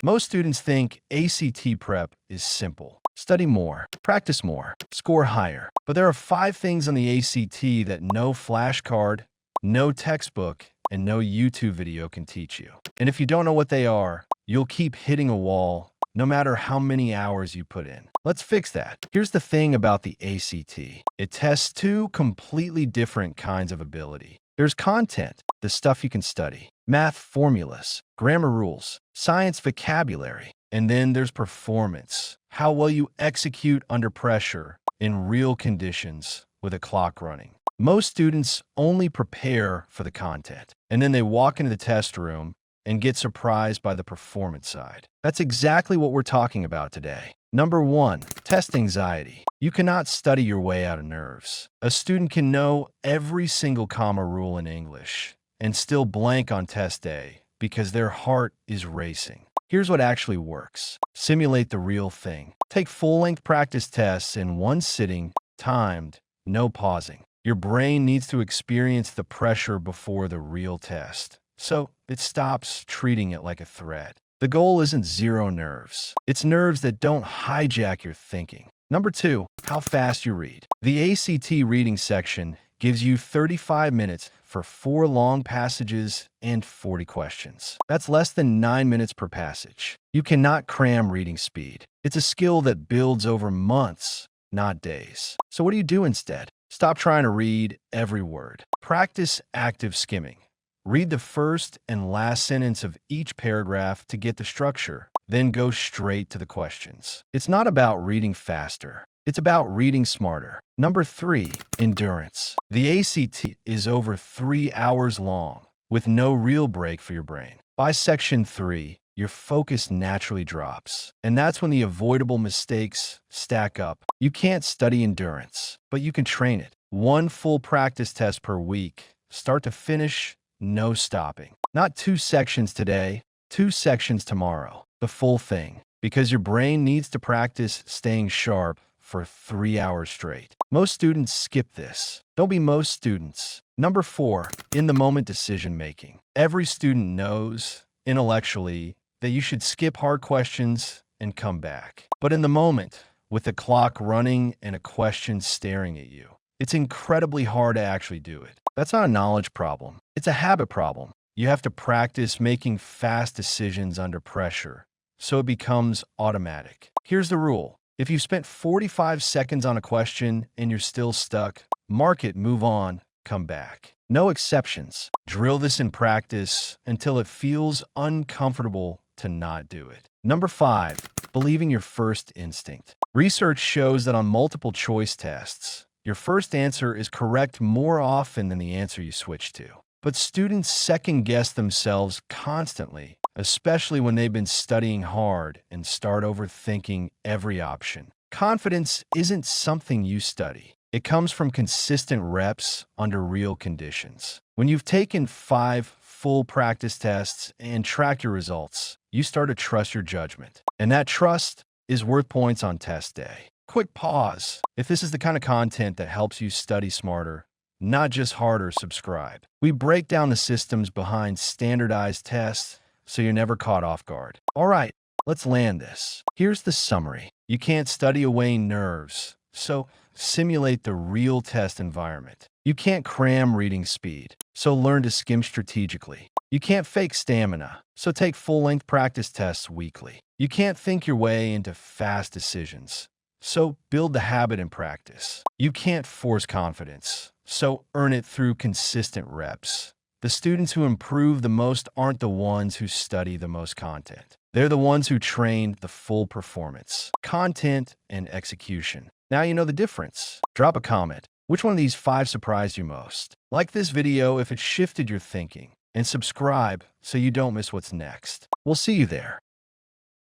Most students think ACT prep is simple. Study more, practice more, score higher. But there are 5 things on the ACT that no flashcard, no textbook, and no YouTube video can teach you. And if you don't know what they are, you'll keep hitting a wall no matter how many hours you put in. Let's fix that. Here's the thing about the ACT. It tests 2 completely different kinds of ability. There's content, the stuff you can study, math formulas, grammar rules, science vocabulary, and then there's performance, how well you execute under pressure in real conditions with a clock running. Most students only prepare for the content, and then they walk into the test room and get surprised by the performance side. That's exactly what we're talking about today. Number 1, test anxiety. You cannot study your way out of nerves. A student can know every single comma rule in English and still blank on test day because their heart is racing. Here's what actually works. Simulate the real thing. Take full-length practice tests in one sitting, timed, no pausing. Your brain needs to experience the pressure before the real test, so it stops treating it like a threat. The goal isn't 0 nerves. It's nerves that don't hijack your thinking. Number 2, how fast you read. The ACT reading section gives you 35 minutes for 4 long passages and 40 questions. That's less than 9 minutes per passage. You cannot cram reading speed. It's a skill that builds over months, not days. So what do you do instead? Stop trying to read every word. Practice active skimming. Read the first and last sentence of each paragraph to get the structure, then go straight to the questions. It's not about reading faster. It's about reading smarter. Number 3, endurance. The ACT is over 3 hours long, with no real break for your brain. By section 3, your focus naturally drops, and that's when the avoidable mistakes stack up. You can't study endurance, but you can train it. 1 full practice test per week, start to finish, no stopping. Not 2 sections today, 2 sections tomorrow. The full thing, because your brain needs to practice staying sharp for 3 hours straight. Most students skip this. Don't be most students. Number 4, in-the-moment decision-making. Every student knows, intellectually, that you should skip hard questions and come back. But in the moment, with the clock running and a question staring at you, it's incredibly hard to actually do it. That's not a knowledge problem. It's a habit problem. You have to practice making fast decisions under pressure, so it becomes automatic. Here's the rule. If you spent 45 seconds on a question and you're still stuck, mark it, move on, come back. No exceptions. Drill this in practice until it feels uncomfortable to not do it. Number 5, believing your first instinct. Research shows that on multiple choice tests, your first answer is correct more often than the answer you switch to. But students second-guess themselves constantly, especially when they've been studying hard and start overthinking every option. Confidence isn't something you study. It comes from consistent reps under real conditions. When you've taken 5 full practice tests and tracked your results, you start to trust your judgment. And that trust is worth points on test day. Quick pause. If this is the kind of content that helps you study smarter, not just harder, subscribe. We break down the systems behind standardized tests so you're never caught off guard. All right, let's land this. Here's the summary. You can't study away nerves, so simulate the real test environment. You can't cram reading speed, so learn to skim strategically. You can't fake stamina, so take full-length practice tests weekly. You can't think your way into fast decisions, so build the habit in practice. You can't force confidence, so earn it through consistent reps. The students who improve the most aren't the ones who study the most content. They're the ones who trained the full performance, content, and execution. Now you know the difference. Drop a comment. Which one of these 5 surprised you most? Like this video if it shifted your thinking, and subscribe so you don't miss what's next. We'll see you there.